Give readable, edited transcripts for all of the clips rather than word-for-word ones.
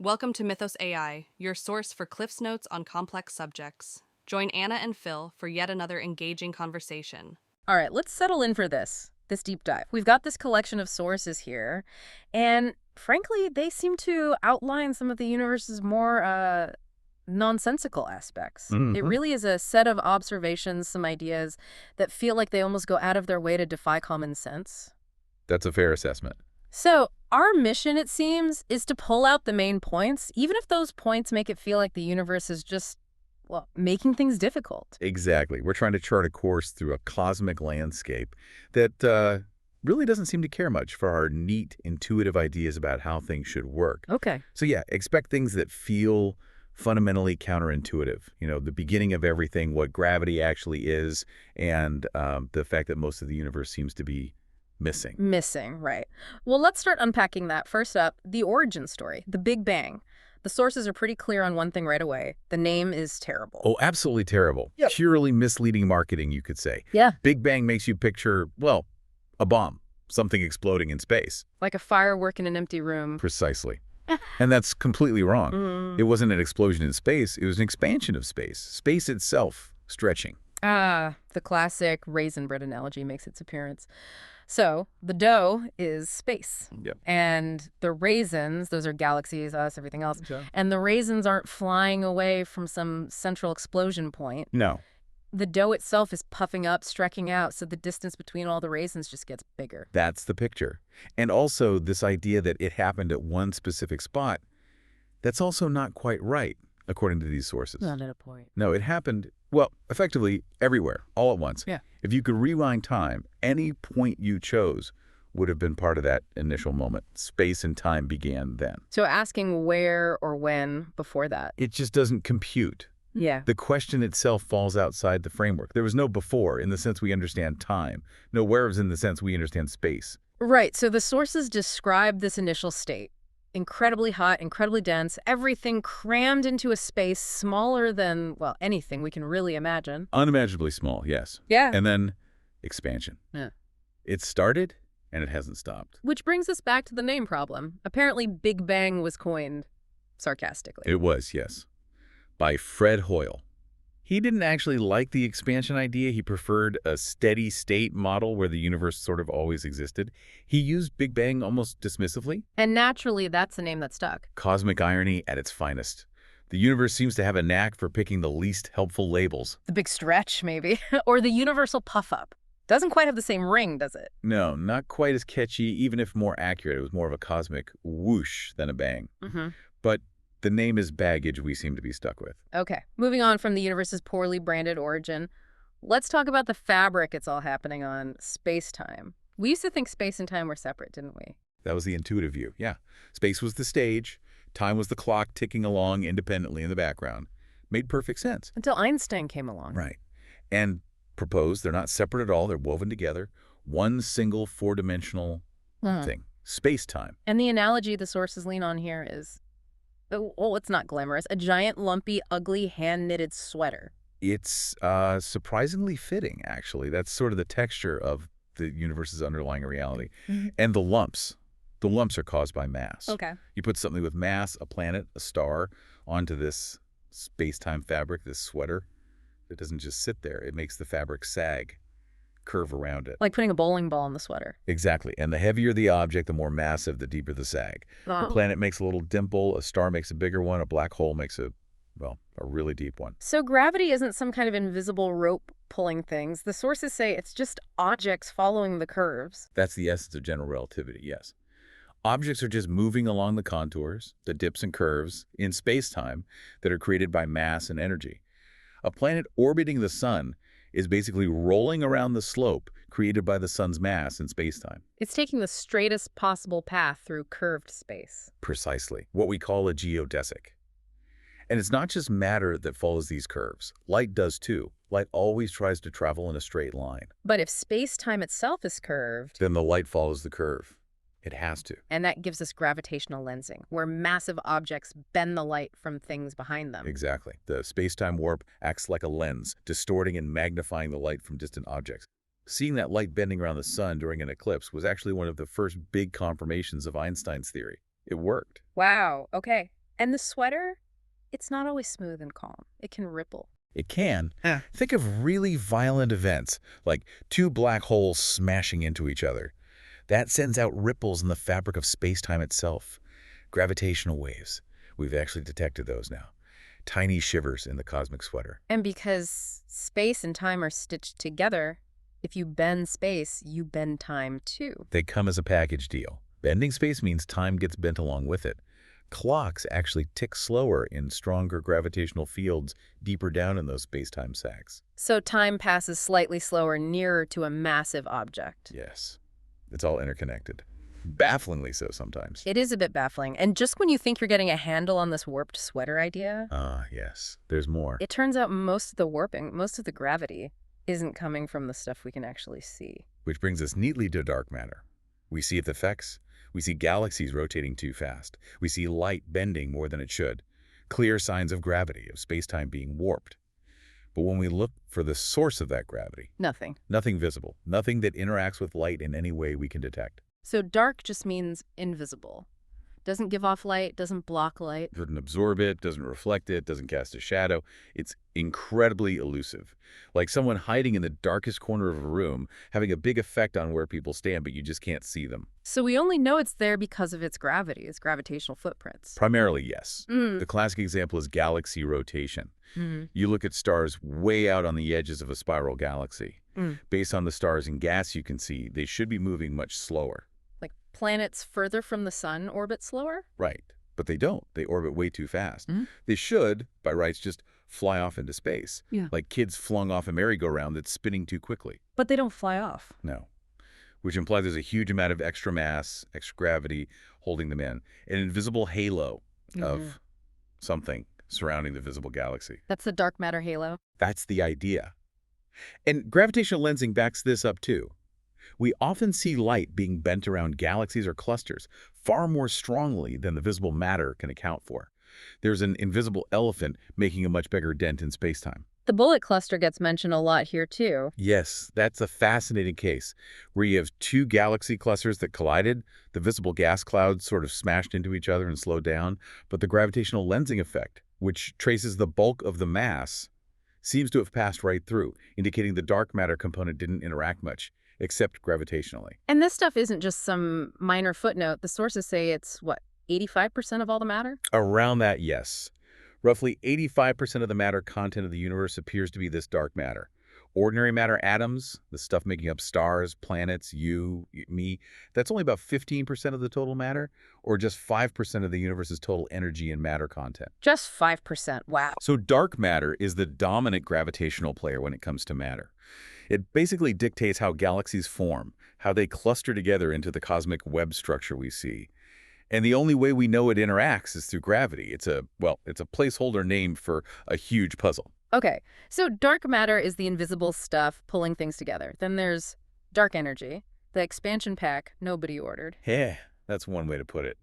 Welcome to Mythos AI, your source for Cliff's Notes on complex subjects. Join Anna and Phil for yet another engaging conversation. All right, let's settle in for this deep dive. We've got this collection of sources here, and frankly, they seem to outline some of the universe's more nonsensical aspects. It hmm really is a set of observations, some ideas that feel like they almost go out of their way to defy common sense. That's a fair assessment. So, our mission, it seems, is to pull out the main points, even if those points make it feel like the universe is just, well, making things difficult. Exactly. We're trying to chart a course through a cosmic landscape that really doesn't seem to care much for our neat, intuitive ideas about how things should work. Okay. So yeah, expect things that feel fundamentally counterintuitive. You know, the beginning of everything, what gravity actually is, and the fact that most of the universe seems to be missing. Missing, right. Well, let's start unpacking that. First up, the origin story, the Big Bang. The sources are pretty clear on one thing right away. The name is terrible. Oh, absolutely terrible. Yep. Purely misleading marketing, you could say. Yeah. Big Bang makes you picture, well, a bomb, something exploding in space. Like a firework in an empty room. Precisely. And that's completely wrong. It Mm. wasn't an explosion in space, it was an expansion of space. Space itself stretching. The classic raisin bread analogy makes its appearance. So, the dough is space. Yep. And the raisins, those are galaxies, us, everything else. So? And the raisins aren't flying away from some central explosion point. No, The dough itself is puffing up, stretching out, so the distance between all the raisins just gets bigger. that's the picture. And also this idea that it happened at one specific spot, that's also not quite right, according to these sources. Not at a point. No, it happened, well, effectively everywhere, all at once. Yeah. If you could rewind time, any point you chose would have been part of that initial moment. Space and time began then. So asking where or when before that. It just doesn't compute. Yeah. The question itself falls outside the framework. There was no before in the sense we understand time, no whereas in the sense we understand space. Right. So the sources describe this initial state. Incredibly hot, incredibly dense, everything crammed into a space smaller than, well, anything we can really imagine. Unimaginably small, yes. Yeah. And then expansion. Yeah. It started and it hasn't stopped. Which brings us back to the name problem. Apparently, Big Bang was coined sarcastically. It was, yes, by Fred Hoyle. He didn't actually like the expansion idea. He preferred a steady state model where the universe sort of always existed. He used Big Bang almost dismissively. And naturally, that's the name that stuck. Cosmic irony at its finest. The universe seems to have a knack for picking the least helpful labels. The big stretch, maybe. Or the universal puff-up. Doesn't quite have the same ring, does it? No, not quite as catchy, even if more accurate. It was more of a cosmic whoosh than a bang. Mm-hmm. But the name is baggage we seem to be stuck with. Okay, moving on from the universe's poorly branded origin, let's talk about the fabric it's all happening on, space-time. We used to think space and time were separate, didn't we? That was the intuitive view, yeah. Space was the stage, time was the clock ticking along independently in the background. Made perfect sense. Until Einstein came along. Right. And proposed they're not separate at all, they're woven together. One single four-dimensional thing, space-time. And the analogy the sources lean on here is, oh, it's not glamorous, a giant, lumpy, ugly, hand-knitted sweater. It's surprisingly fitting, actually. That's sort of the texture of the universe's underlying reality. Mm-hmm. And the lumps. The lumps are caused by mass. Okay. You put something with mass, a planet, a star, onto this space-time fabric, this sweater. It doesn't just sit there. It makes the fabric sag, curve around it. Like putting a bowling ball in the sweater. Exactly. And the heavier the object, the more massive, the deeper the sag. A planet makes a little dimple, a star makes a bigger one, a black hole makes a really deep one. So gravity isn't some kind of invisible rope pulling things. The sources say it's just objects following the curves. That's the essence of general relativity, yes. Objects are just moving along the contours, the dips and curves, in space-time that are created by mass and energy. A planet orbiting the sun is basically rolling around the slope created by the sun's mass in space-time. It's taking the straightest possible path through curved space. Precisely, what we call a geodesic. And it's not just matter that follows these curves. Light does too. Light always tries to travel in a straight line. But if space-time itself is curved, Then the light follows the curve. It has to. and that gives us gravitational lensing, where massive objects bend the light from things behind them. Exactly. The space-time warp acts like a lens, distorting and magnifying the light from distant objects. Seeing that light bending around the sun during an eclipse was actually one of the first big confirmations of Einstein's theory. It worked. Wow, okay. And the sweater, it's not always smooth and calm. It can ripple. It can. Yeah. Think of really violent events, like two black holes smashing into each other. That sends out ripples in the fabric of space-time itself. Gravitational waves. We've actually detected those now. Tiny shivers in the cosmic sweater. And because space and time are stitched together, if you bend space, you bend time too. They come as a package deal. Bending space means time gets bent along with it. Clocks actually tick slower in stronger gravitational fields deeper down in those space-time sacs. So time passes slightly slower nearer to a massive object. Yes. It's all interconnected. Bafflingly so sometimes. It is a bit baffling. And just when you think you're getting a handle on this warped sweater idea, Yes. There's more. it turns out most of the warping, most of the gravity, isn't coming from the stuff we can actually see. Which brings us neatly to dark matter. We see its effects. We see galaxies rotating too fast. We see light bending more than it should. Clear signs of gravity, of space-time being warped. But when we look for the source of that gravity, Nothing. nothing visible, nothing that interacts with light in any way we can detect. So dark just means invisible. Doesn't give off light, doesn't block light. Doesn't absorb it, doesn't reflect it, doesn't cast a shadow. It's incredibly elusive. Like someone hiding in the darkest corner of a room, having a big effect on where people stand, but you just can't see them. So we only know it's there because of its gravity, its gravitational footprints. Primarily, yes. Mm. The classic example is galaxy rotation. Mm. You look at stars way out on the edges of a spiral galaxy. Mm. Based on the stars and gas you can see, they should be moving much slower. Like planets further from the sun orbit slower? Right. But they don't. They orbit way too fast. Mhm. They should, by rights, just fly off into space. Yeah. Like kids flung off a merry-go-round that's spinning too quickly. But they don't fly off. No. Which implies there's a huge amount of extra mass, extra gravity holding them in. An invisible halo of something surrounding the visible galaxy. That's the dark matter halo. That's the idea. And gravitational lensing backs this up too. We often see light being bent around galaxies or clusters far more strongly than the visible matter can account for. There's an invisible elephant making a much bigger dent in spacetime. The bullet cluster gets mentioned a lot here too. Yes, that's a fascinating case where you have two galaxy clusters that collided, the visible gas clouds sort of smashed into each other and slowed down, but the gravitational lensing effect, which traces the bulk of the mass, seems to have passed right through, indicating the dark matter component didn't interact much, except gravitationally. And this stuff isn't just some minor footnote. The sources say it's, 85% of all the matter? Around that, yes. Roughly 85% of the matter content of the universe appears to be this dark matter. Ordinary matter atoms, the stuff making up stars, planets, you, me, that's only about 15% of the total matter, or just 5% of the universe's total energy and matter content. Just 5%. Wow. So dark matter is the dominant gravitational player when it comes to matter. It basically dictates how galaxies form, how they cluster together into the cosmic web structure we see. And the only way we know it interacts is through gravity. It's a placeholder name for a huge puzzle. Okay, so dark matter is the invisible stuff pulling things together. Then there's dark energy, the expansion pack nobody ordered. Yeah, that's one way to put it.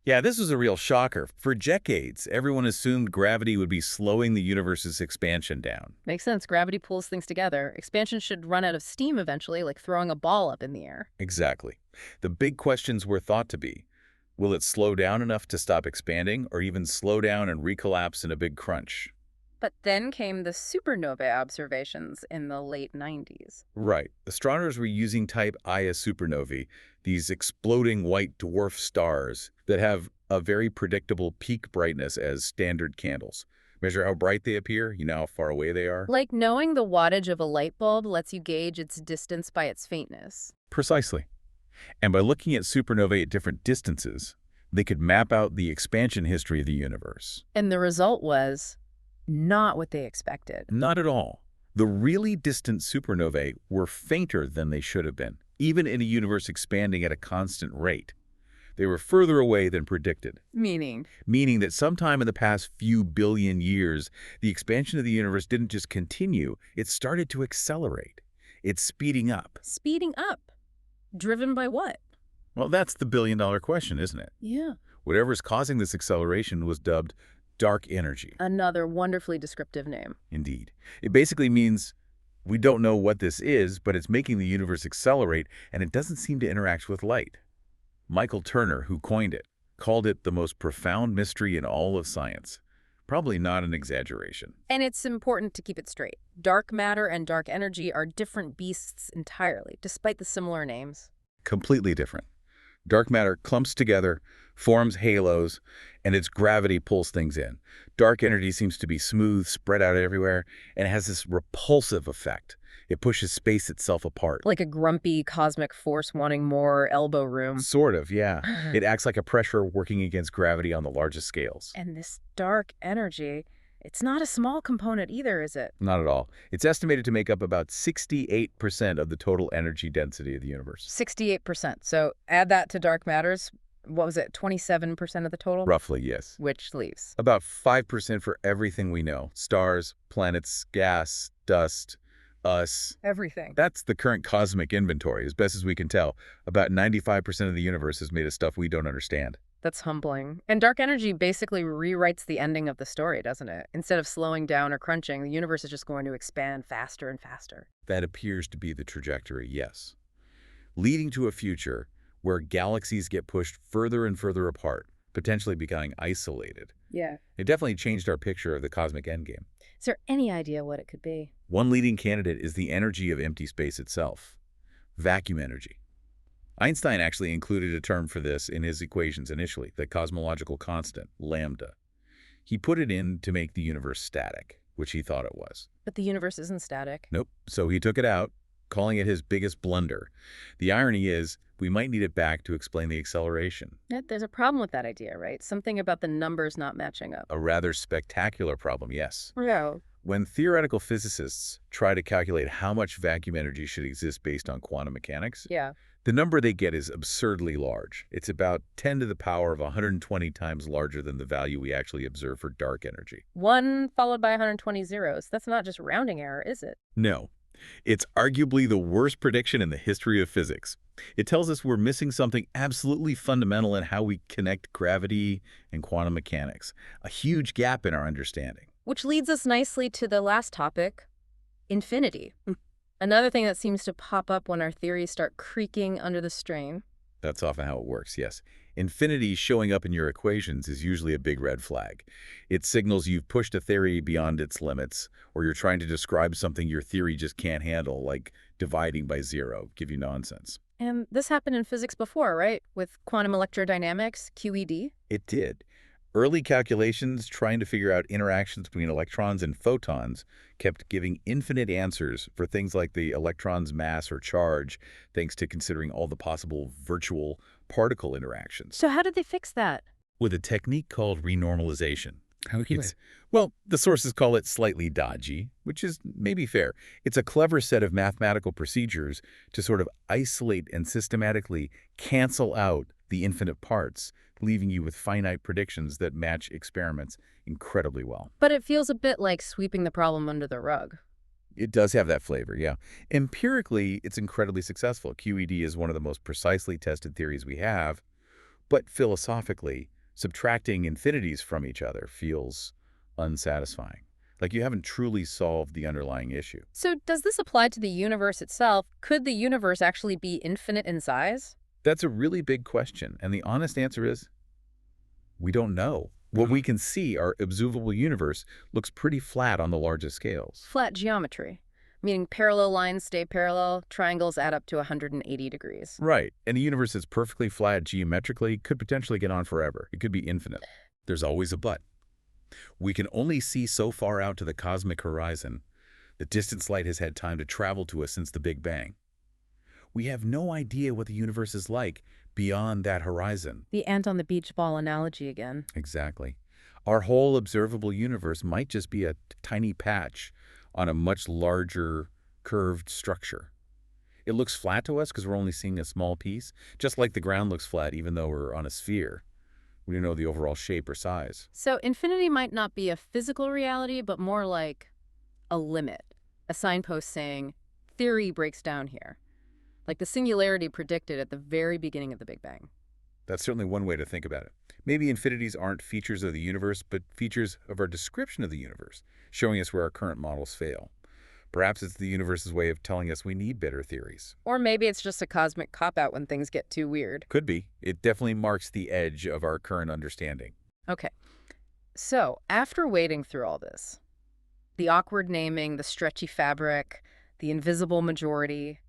Yeah, this was a real shocker. For decades, everyone assumed gravity would be slowing the universe's expansion down. Makes sense. Gravity pulls things together. Expansion should run out of steam eventually, like throwing a ball up in the air. Exactly. The big questions were thought to be, will it slow down enough to stop expanding, or even slow down and recollapse in a big crunch? But then came the supernovae observations in the late 90s. Right. Astronomers were using type Ia supernovae, these exploding white dwarf stars that have a very predictable peak brightness as standard candles. Measure how bright they appear, you know how far away they are. Like knowing the wattage of a light bulb lets you gauge its distance by its faintness. Precisely. And by looking at supernovae at different distances, they could map out the expansion history of the universe. And the result was not what they expected. Not at all. The really distant supernovae were fainter than they should have been, even in a universe expanding at a constant rate. They were further away than predicted. Meaning Meaning that sometime in the past few billion years, the expansion of the universe didn't just continue, it started to accelerate. It's speeding up. speeding up. Driven by what? Well, that's the billion-dollar question, isn't it? Yeah. Whatever's causing this acceleration was dubbed dark energy. Another wonderfully descriptive name. Indeed. It basically means we don't know what this is, but it's making the universe accelerate, and it doesn't seem to interact with light. Michael Turner, who coined it, called it the most profound mystery in all of science. Probably not an exaggeration. And it's important to keep it straight. Dark matter and dark energy are different beasts entirely, despite the similar names. Completely different. Dark matter clumps together, forms halos, and its gravity pulls things in. Dark energy seems to be smooth, spread out everywhere, and has this repulsive effect. It pushes space itself apart. Like a grumpy cosmic force wanting more elbow room. Sort of, yeah. It acts like a pressure working against gravity on the largest scales. And this dark energy, it's not a small component either, is it? Not at all. It's estimated to make up about 68% of the total energy density of the universe. 68%. So add that to dark matters. What was it, 27% of the total? Roughly, yes. Which leaves? About 5% for everything we know. Stars, planets, gas, dust, us. Everything. That's the current cosmic inventory, as best as we can tell. About 95% of the universe is made of stuff we don't understand. That's humbling. And dark energy basically rewrites the ending of the story, doesn't it? Instead of slowing down or crunching, the universe is just going to expand faster and faster. That appears to be the trajectory, yes. Leading to a future where galaxies get pushed further and further apart, potentially becoming isolated. Yeah. It definitely changed our picture of the cosmic endgame. Is there any idea what it could be? One leading candidate is the energy of empty space itself, vacuum energy. Einstein actually included a term for this in his equations initially, the cosmological constant, lambda. He put it in to make the universe static, which he thought it was. But the universe isn't static. Nope, so he took it out, calling it his biggest blunder. The irony is, we might need it back to explain the acceleration. There's a problem with that idea, right? Something about the numbers not matching up. A rather spectacular problem, yes. No. When theoretical physicists try to calculate how much vacuum energy should exist based on quantum mechanics, Yeah. the number they get is absurdly large. It's about 10 to the power of 120 times larger than the value we actually observe for dark energy. 1 followed by 120 zeros. That's not just rounding error, is it? No. It's arguably the worst prediction in the history of physics. It tells us we're missing something absolutely fundamental in how we connect gravity and quantum mechanics, a huge gap in our understanding. Which leads us nicely to the last topic, infinity. Another thing that seems to pop up when our theories start creaking under the strain. That's often how it works, yes. Infinity showing up in your equations is usually a big red flag. It signals you've pushed a theory beyond its limits, or you're trying to describe something your theory just can't handle, like dividing by zero. Give you nonsense. And this happened in physics before, right? With quantum electrodynamics, QED? It did. Early calculations trying to figure out interactions between electrons and photons kept giving infinite answers for things like the electron's mass or charge, thanks to considering all the possible virtual particle interactions. So how did they fix that? With a technique called renormalization. Well, the sources call it slightly dodgy, which is maybe fair. It's a clever set of mathematical procedures to sort of isolate and systematically cancel out the infinite parts, leaving you with finite predictions that match experiments incredibly well. But it feels a bit like sweeping the problem under the rug. It does have that flavor, yeah. Empirically, it's incredibly successful. QED is one of the most precisely tested theories we have, but philosophically, subtracting infinities from each other feels unsatisfying. Like you haven't truly solved the underlying issue. So does this apply to the universe itself? Could the universe actually be infinite in size? That's a really big question, and the honest answer is, we don't know. What we can see, our observable universe, looks pretty flat on the largest scales. Flat geometry, meaning parallel lines stay parallel, triangles add up to 180 degrees. Right, and the universe is perfectly flat geometrically could potentially get on forever. It could be infinite. There's always a but. We can only see so far out to the cosmic horizon. The distance light has had time to travel to us since the Big Bang. We have no idea what the universe is like beyond that horizon. The ant on the beach ball analogy again. Exactly. Our whole observable universe might just be a tiny patch on a much larger curved structure. It looks flat to us because we're only seeing a small piece, just like the ground looks flat even though we're on a sphere. We don't know the overall shape or size. So infinity might not be a physical reality, but more like a limit, a signpost saying, theory breaks down here. Like the singularity predicted at the very beginning of the Big Bang. That's certainly one way to think about it. Maybe infinities aren't features of the universe, but features of our description of the universe, showing us where our current models fail. Perhaps it's the universe's way of telling us we need better theories. Or maybe it's just a cosmic cop-out when things get too weird. Could be. It definitely marks the edge of our current understanding. Okay. So, after wading through all this, the awkward naming, the stretchy fabric, the invisible majority,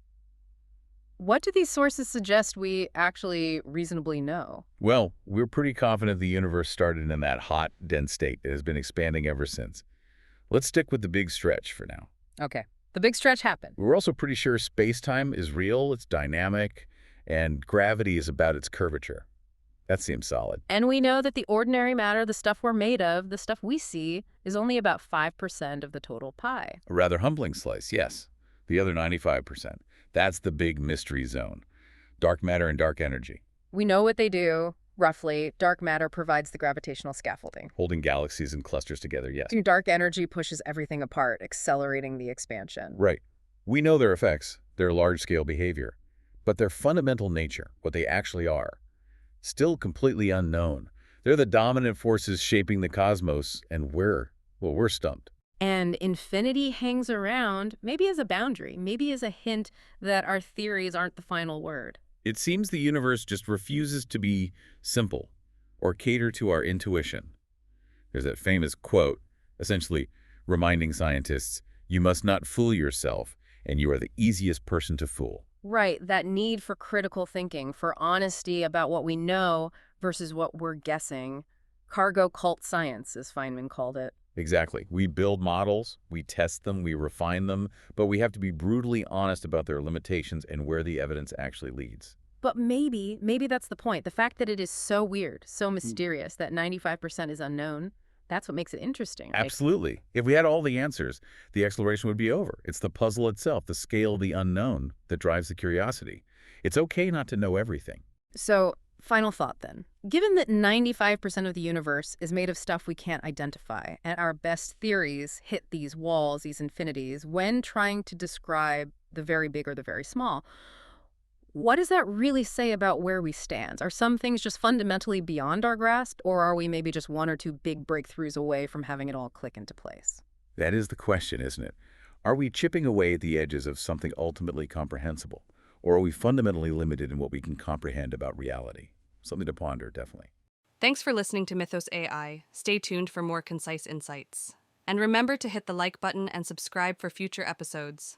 what do these sources suggest we actually reasonably know? Well, we're pretty confident the universe started in that hot, dense state that has been expanding ever since. Let's stick with the big stretch for now. Okay. The big stretch happened. We're also pretty sure space-time is real, it's dynamic, and gravity is about its curvature. That seems solid. And we know that the ordinary matter, the stuff we're made of, the stuff we see, is only about 5% of the total pie. A rather humbling slice, yes. The other 95%. That's the big mystery zone. Dark matter and dark energy. We know what they do, roughly. Dark matter provides the gravitational scaffolding. Holding galaxies and clusters together, yes. Dark energy pushes everything apart, accelerating the expansion. Right. We know their effects, their large-scale behavior. But their fundamental nature, what they actually are, still completely unknown. They're the dominant forces shaping the cosmos, and we're stumped. And infinity hangs around, maybe as a boundary, maybe as a hint that our theories aren't the final word. It seems the universe just refuses to be simple or cater to our intuition. There's that famous quote, essentially reminding scientists, you must not fool yourself, and you are the easiest person to fool. Right, that need for critical thinking, for honesty about what we know versus what we're guessing. Cargo cult science, as Feynman called it. Exactly. We build models, we test them, we refine them, but we have to be brutally honest about their limitations and where the evidence actually leads. But maybe that's the point. The fact that it is so weird, so mysterious, that 95% is unknown, that's what makes it interesting. Absolutely. If we had all the answers, the exploration would be over. It's the puzzle itself, the scale of the unknown, that drives the curiosity. It's okay not to know everything. So, final thought then. Given that 95% of the universe is made of stuff we can't identify, and our best theories hit these walls, these infinities, when trying to describe the very big or the very small, what does that really say about where we stand? Are some things just fundamentally beyond our grasp, or are we maybe just one or two big breakthroughs away from having it all click into place? That is the question, isn't it? Are we chipping away at the edges of something ultimately comprehensible? Or are we fundamentally limited in what we can comprehend about reality? Something to ponder, definitely. Thanks for listening to Mythos AI. Stay tuned for more concise insights. And remember to hit the like button and subscribe for future episodes.